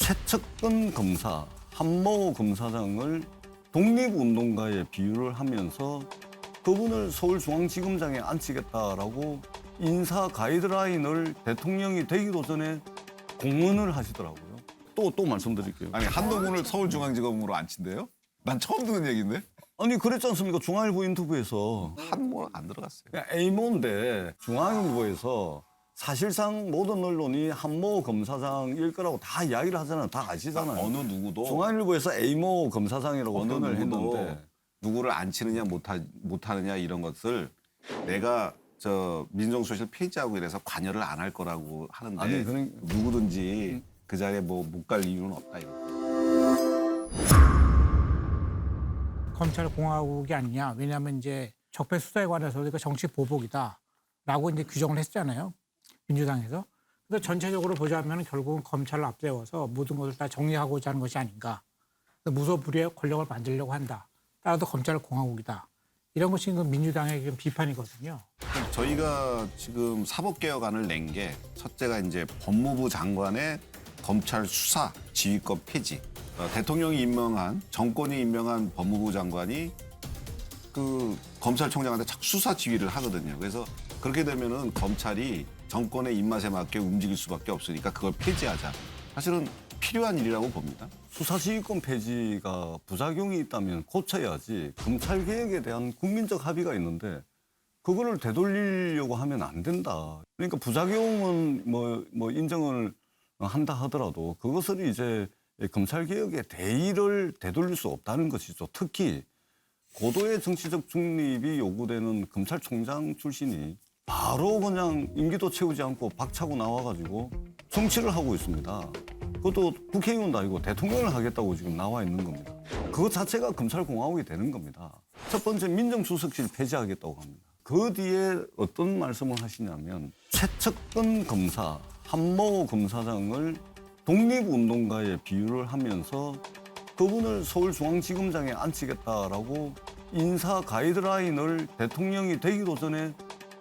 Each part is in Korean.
최측근 검사, 한모 검사장을 독립운동가에 비유를 하면서 그분을 서울중앙지검장에 앉히겠다라고 인사 가이드라인을 대통령이 되기도 전에 공언을 하시더라고요. 또 말씀드릴게요. 아니 한동훈을 서울중앙지검으로 앉힌대요? 난 처음 듣는 얘기인데? 아니 그랬지 않습니까? 중앙일보 인터뷰에서. 한모 안 들어갔어요. A모인데 중앙일보에서 사실상 모든 언론이 한모 검사장일 거라고 다 이야기를 하잖아요. 다 아시잖아요. 어느 누구도 중앙일보에서 A모 검사장이라고 어느 표현을 누구도 했는데 누구를 앉히느냐 못하느냐 이런 것을 내가 저 민정수석실 폐지하고 이래서 관여를 안 할 거라고 하는데 아니, 누구든지 그 자리에 뭐 못 갈 이유는 없다 이거. 검찰 공화국이 아니냐. 왜냐하면 이제 적폐 수사에 관해서 이거 정치 보복이다라고 이제 규정을 했잖아요. 민주당에서. 그래서 전체적으로 보자면 결국은 검찰을 앞세워서 모든 것을 다 정리하고자 하는 것이 아닌가. 무소불위의 권력을 만들려고 한다. 따라서 검찰 공화국이다. 이런 것이 민주당의 지금 비판이거든요. 저희가 지금 사법개혁안을 낸 게 첫째가 이제 법무부 장관의 검찰 수사 지휘권 폐지. 대통령이 임명한 정권이 임명한 법무부 장관이 그 검찰총장한테 자꾸 수사 지휘를 하거든요. 그래서 그렇게 되면은 검찰이 정권의 입맛에 맞게 움직일 수밖에 없으니까 그걸 폐지하자. 사실은 필요한 일이라고 봅니다. 수사지휘권 폐지가 부작용이 있다면 고쳐야지 검찰개혁에 대한 국민적 합의가 있는데 그거를 되돌리려고 하면 안 된다. 그러니까 부작용은 뭐 인정을 한다 하더라도 그것을 이제 검찰개혁의 대의를 되돌릴 수 없다는 것이죠. 특히 고도의 정치적 중립이 요구되는 검찰총장 출신이 바로 그냥 임기도 채우지 않고 박차고 나와가지고 정치를 하고 있습니다. 그것도 국회의원도 아니고 대통령을 하겠다고 지금 나와 있는 겁니다. 그것 자체가 검찰공화국이 되는 겁니다. 첫 번째 민정수석실 폐지하겠다고 합니다. 그 뒤에 어떤 말씀을 하시냐면 최측근 검사, 한모 검사장을 독립운동가에 비유를 하면서 그분을 서울중앙지검장에 앉히겠다라고 인사 가이드라인을 대통령이 되기도 전에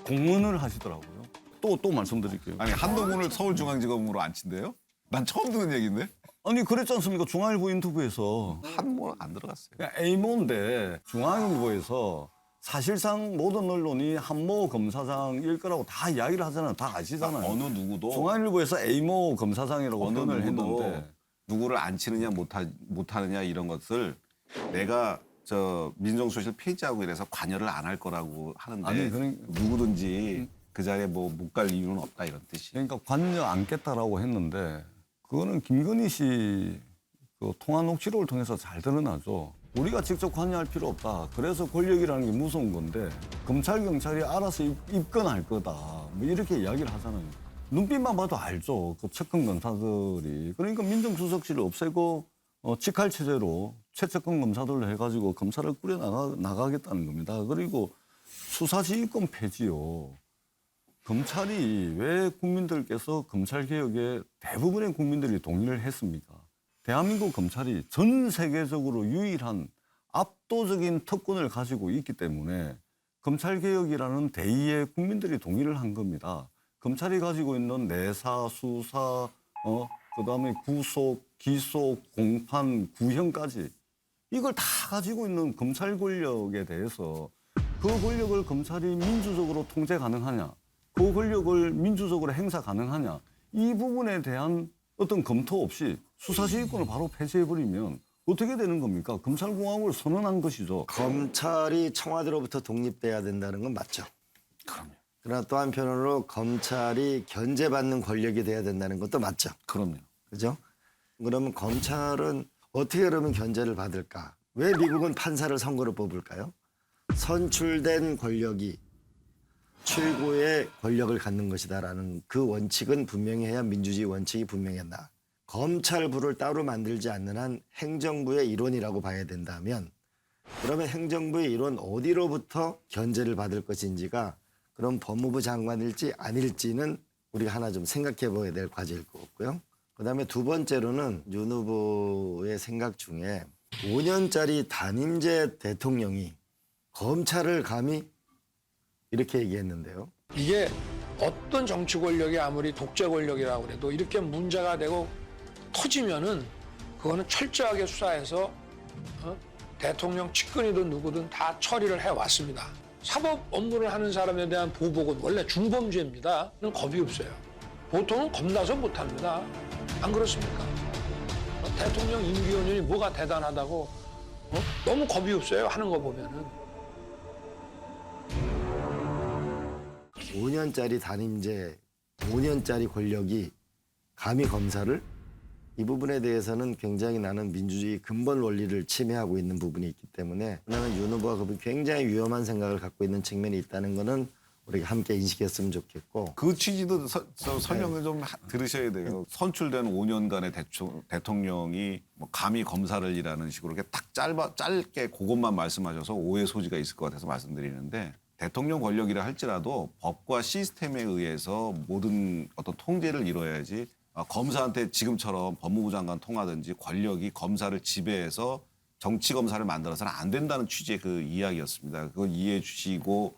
공언을 하시더라고요. 또 말씀드릴게요. 아니 한동훈을 서울중앙지검으로 앉힌대요? 난 처음 듣는 얘기인데? 아니 그랬지 않습니까? 중앙일보 인터뷰에서. 한모 안 들어갔어요. A모인데 중앙일보에서 사실상 모든 언론이 한모 검사장일 거라고 다 이야기를 하잖아요. 다 아시잖아요. 어느 누구도 중앙일보에서 A모 검사장이라고 어느 표현을 누구도 했는데 누구를 앉히느냐 못하느냐 이런 것을 내가 저 민정수석실 폐지하고 이래서 관여를 안 할 거라고 하는데 아니, 누구든지 그 자리에 뭐 못 갈 이유는 없다 이런 뜻이. 그러니까 관여 않겠다라고 했는데 그거는 김건희 씨 그 통화 녹취록을 통해서 잘 드러나죠. 우리가 직접 관여할 필요 없다. 그래서 권력이라는 게 무서운 건데 검찰, 경찰이 알아서 입건할 거다. 뭐 이렇게 이야기를 하잖아요. 눈빛만 봐도 알죠. 그 측근 검사들이. 그러니까 민정수석실을 없애고 직할 체제로 최측근 검사들로 해가지고 검사를 꾸려 나가겠다는 겁니다. 그리고 수사지휘권 폐지요. 검찰이 왜 국민들께서 검찰개혁에 대부분의 국민들이 동의를 했습니까? 대한민국 검찰이 전 세계적으로 유일한 압도적인 특권을 가지고 있기 때문에 검찰개혁이라는 대의에 국민들이 동의를 한 겁니다. 검찰이 가지고 있는 내사, 수사, 그다음에 구속, 기소, 공판, 구형까지 이걸 다 가지고 있는 검찰 권력에 대해서 그 권력을 검찰이 민주적으로 통제 가능하냐, 그 권력을 민주적으로 행사 가능하냐, 이 부분에 대한 어떤 검토 없이 수사지휘권을 바로 폐지해버리면 어떻게 되는 겁니까? 검찰공화국을 선언한 것이죠. 검찰이 청와대로부터 독립돼야 된다는 건 맞죠. 그럼요. 그러나 또 한편으로 검찰이 견제받는 권력이 돼야 된다는 것도 맞죠. 그럼요. 그죠? 그러면 검찰은 어떻게 그러면 견제를 받을까? 왜 미국은 판사를 선거로 뽑을까요? 선출된 권력이 최고의 권력을 갖는 것이다라는 그 원칙은 분명히 해야 민주주의 원칙이 분명했나. 검찰부를 따로 만들지 않는 한 행정부의 일원이라고 봐야 된다면 그러면 행정부의 일원 어디로부터 견제를 받을 것인지가 그럼 법무부 장관일지 아닐지는 우리가 하나 좀 생각해 봐야 될 과제일 것 같고요. 그다음에 두 번째로는 윤 후보의 생각 중에 5년짜리 단임제 대통령이 검찰을 감히 이렇게 얘기했는데요. 이게 어떤 정치 권력이 아무리 독재 권력이라고 그래도 이렇게 문제가 되고 터지면은 그거는 철저하게 수사해서 대통령 측근이든 누구든 다 처리를 해왔습니다. 사법 업무를 하는 사람에 대한 보복은 원래 중범죄입니다. 는 겁이 없어요. 보통은 겁나서 못합니다. 안 그렇습니까? 대통령 임기 연연이 뭐가 대단하다고 너무 겁이 없어요. 하는 거 보면은. 5년짜리 단임제, 5년짜리 권력이 감히 검사를 이 부분에 대해서는 굉장히 나는 민주주의 근본 원리를 침해하고 있는 부분이 있기 때문에 나는 윤 후보가 굉장히 위험한 생각을 갖고 있는 측면이 있다는 거는 우리가 함께 인식했으면 좋겠고 그 취지도 설명을 좀 들으셔야 돼요. 선출된 5년간의 대통령이 뭐 감히 검사를 일하는 식으로 이렇게 딱 짧게 그것만 말씀하셔서 오해 소지가 있을 것 같아서 말씀드리는데 대통령 권력이라 할지라도 법과 시스템에 의해서 모든 어떤 통제를 이뤄야지 검사한테 지금처럼 법무부 장관 통하든지 권력이 검사를 지배해서 정치 검사를 만들어서는 안 된다는 취지의 그 이야기였습니다. 그걸 이해해 주시고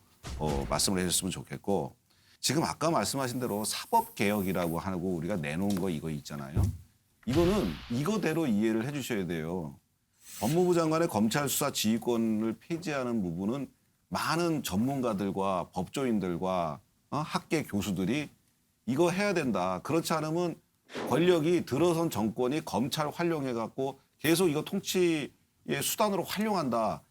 말씀을 해주셨으면 좋겠고 지금 아까 말씀하신 대로 사법개혁이라고 하고 우리가 내놓은 거 이거 있잖아요. 이거는 이거대로 이해를 해 주셔야 돼요. 법무부 장관의 검찰 수사 지휘권을 폐지하는 부분은 많은 전문가들과 법조인들과 학계 교수들이 이거 해야 된다. 그렇지 않으면 권력이 들어선 정권이 검찰 활용해갖고 계속 이거 통치의 수단으로 활용한다.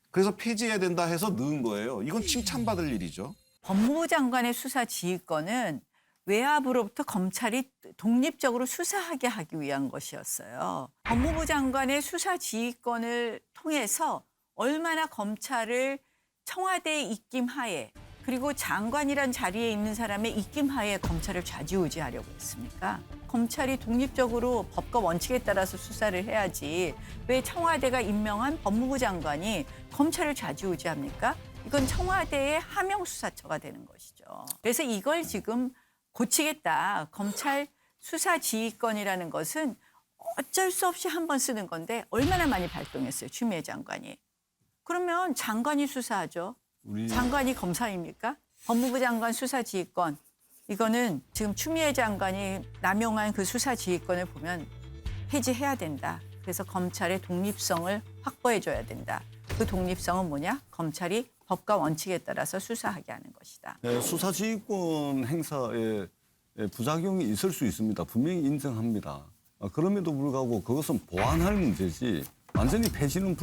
그래서 폐지해야 된다 해서 넣은 거예요. 이건 칭찬받을 일이죠. 법무부 장관의 수사 지휘권은 외압으로부터 검찰이 독립적으로 수사하게 하기 위한 것이었어요. 법무부 장관의 수사 지휘권을 통해서 얼마나 검찰을 청와대의 입김하에 그리고 장관이란 자리에 있는 사람의 입김하에 검찰을 좌지우지하려고 했습니까? 검찰이 독립적으로 법과 원칙에 따라서 수사를 해야지 왜 청와대가 임명한 법무부 장관이 검찰을 좌지우지합니까? 이건 청와대의 하명수사처가 되는 것이죠. 그래서 이걸 지금 고치겠다. 검찰 수사 지휘권이라는 것은 어쩔 수 없이 한 번 쓰는 건데 얼마나 많이 발동했어요, 추미애 장관이. 그러면 장관이 수사하죠. 장관이 검사입니까? 법무부 장관 수사 지휘권. 이거는 지금 추미애 장관이 남용한 그 수사 지휘권을 보면 폐지해야 된다. 그래서 검찰의 독립성을 확보해줘야 된다. 그 독립성은 뭐냐? 검찰이 법과 원칙에 따라서 수사하게 하는 것이다. 네, 수사지휘권 행사에 부작용이 있을 수 있습니다. 분명히 인정합니다. 그럼에도 불구하고 그것은 보완할 문제지 완전히 폐지는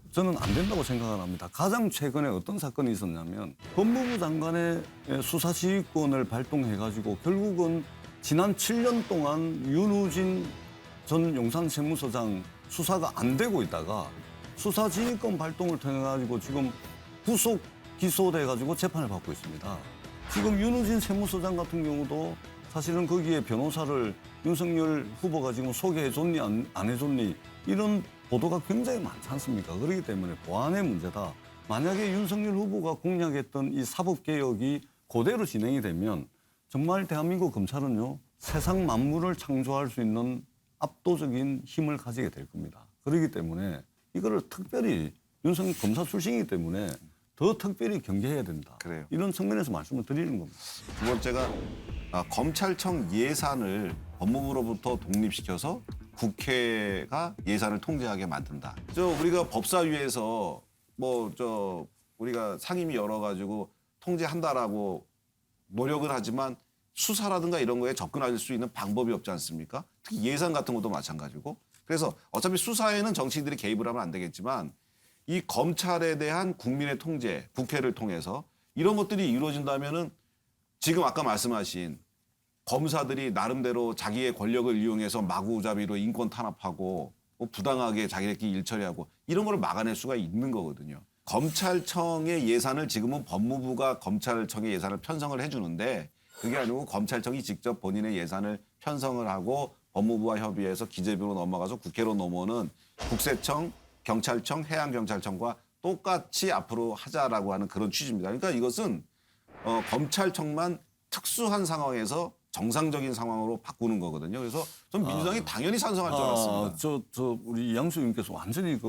저는 안 된다고 생각을 합니다. 가장 최근에 어떤 사건이 있었냐면 법무부 장관의 수사지휘권을 발동해가지고 결국은 지난 7년 동안 윤우진 전 용산세무서장 수사가 안 되고 있다가 수사지휘권 발동을 통해가지고 지금 구속 기소돼가지고 재판을 받고 있습니다. 지금 윤우진 세무서장 같은 경우도 사실은 거기에 변호사를 윤석열 후보가 지금 소개해줬니 안 해줬니 이런 보도가 굉장히 많지 않습니까? 그렇기 때문에 보안의 문제다. 만약에 윤석열 후보가 공약했던 이 사법개혁이 그대로 진행이 되면 정말 대한민국 검찰은요. 세상 만물을 창조할 수 있는 압도적인 힘을 가지게 될 겁니다. 그렇기 때문에 이거를 특별히 윤석열 검사 출신이기 때문에 더 특별히 경계해야 된다. 그래요. 이런 측면에서 말씀을 드리는 겁니다. 두 번째가 검찰청 예산을 법무부로부터 독립시켜서 국회가 예산을 통제하게 만든다. 우리가 법사위에서 우리가 상임위 열어가지고 통제한다라고 노력을 하지만 수사라든가 이런 거에 접근할 수 있는 방법이 없지 않습니까? 특히 예산 같은 것도 마찬가지고. 그래서 어차피 수사에는 정치인들이 개입을 하면 안 되겠지만 이 검찰에 대한 국민의 통제, 국회를 통해서 이런 것들이 이루어진다면은 지금 아까 말씀하신 검사들이 나름대로 자기의 권력을 이용해서 마구잡이로 인권 탄압하고 부당하게 자기네끼리 일 처리하고 이런 거를 막아낼 수가 있는 거거든요. 검찰청의 예산을 지금은 법무부가 검찰청의 예산을 편성을 해주는데 그게 아니고 검찰청이 직접 본인의 예산을 편성을 하고 법무부와 협의해서 기재부로 넘어가서 국회로 넘어오는 국세청, 경찰청, 해양경찰청과 똑같이 앞으로 하자라고 하는 그런 취지입니다. 그러니까 이것은 검찰청만 특수한 상황에서 정상적인 상황으로 바꾸는 거거든요. 그래서 전 민주당이 당연히 찬성할 줄 알았습니다. 우리 이양수 의원께서 완전히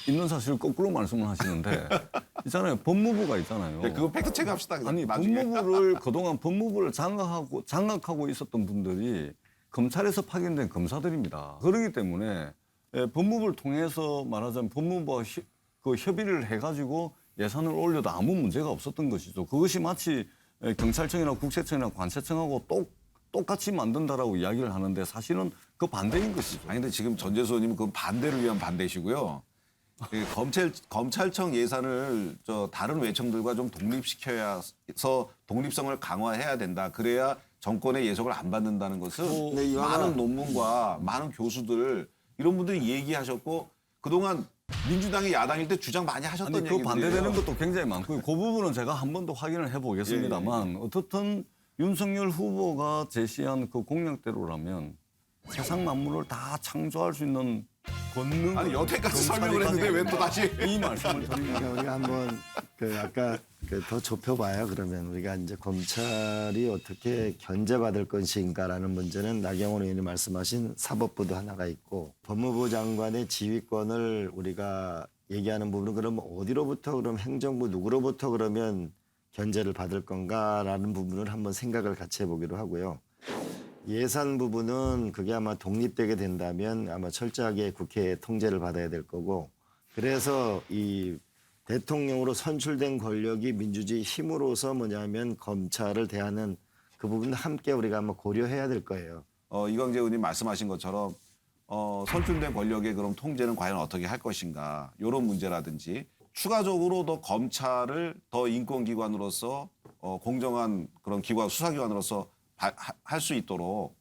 있는 사실을 거꾸로 말씀을 하시는데 있잖아요. 법무부가 있잖아요. 네, 그거 팩트 체크합시다. 아니 나중에. 법무부를 그동안 법무부를 장악하고 있었던 분들이 검찰에서 파견된 검사들입니다. 그렇기 때문에 법무부를 통해서 말하자면 법무부와 그 협의를 해가지고 예산을 올려도 아무 문제가 없었던 것이죠. 그것이 마치 경찰청이나 국세청이나 관세청하고 똑같이 만든다라고 이야기를 하는데 사실은 그 반대인 것이죠. 아니 근데 지금 전재수 의원님은 그 반대를 위한 반대시고요. 그 검찰청 예산을 다른 외청들과 좀 독립시켜야 해서 독립성을 강화해야 된다. 그래야 정권의 예속을 안 받는다는 것은 네, 이거는- 많은 논문과 많은 교수들 이런 분들이 얘기하셨고 그동안 민주당이 야당일 때 주장 많이 하셨던 아니 그 얘기들이에요. 반대되는 것도 굉장히 많고요. 그 부분은 제가 한 번 더 확인을 해보겠습니다만 어떻든 윤석열 후보가 제시한 그 공약대로라면 세상 만물을 다 창조할 수 있는 권능. 아니 여태까지 설명을 했는데 왜 또 다시 이 말씀을 드립니다. 그러니까 우리가 한번 아까 더 좁혀봐요. 그러면 우리가 이제 검찰이 어떻게 견제받을 것인가라는 문제는 나경원 의원이 말씀하신 사법부도 하나가 있고 법무부 장관의 지휘권을 우리가 얘기하는 부분은 그럼 어디로부터 그럼 행정부 누구로부터 그러면 견제를 받을 건가라는 부분을 한번 생각을 같이 해보기로 하고요. 예산 부분은 그게 아마 독립되게 된다면 아마 철저하게 국회의 통제를 받아야 될 거고 그래서 이 대통령으로 선출된 권력이 민주주의 힘으로서 뭐냐면 검찰을 대하는 그 부분은 함께 우리가 한번 고려해야 될 거예요. 이광재 의원님 말씀하신 것처럼 선출된 권력의 그럼 통제는 과연 어떻게 할 것인가 이런 문제라든지 추가적으로 더 검찰을 더 인권기관으로서 공정한 그런 기관 수사기관으로서 할 수 있도록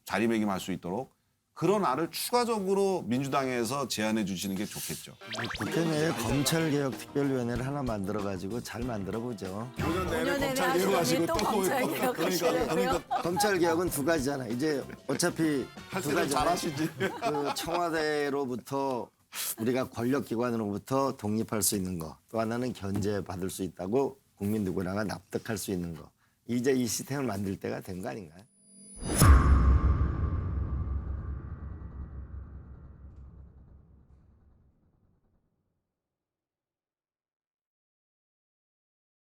자리매김할 수 있도록 그런 안을 추가적으로 민주당에서 제안해 주시는 게 좋겠죠. 국회 내에 검찰개혁특별위원회를 하나 만들어가지고 잘 만들어보죠. 5년 내내 하시더니 또 검찰 개혁하시려고요? 검찰개혁은 두 가지잖아. 이제 어차피 할 두 때는 가지 잘하시지. 그 청와대로부터 우리가 권력기관으로부터 독립할 수 있는 거. 또 하나는 견제받을 수 있다고 국민 누구나가 납득할 수 있는 거. 이제 이 시스템을 만들 때가 된 거 아닌가요?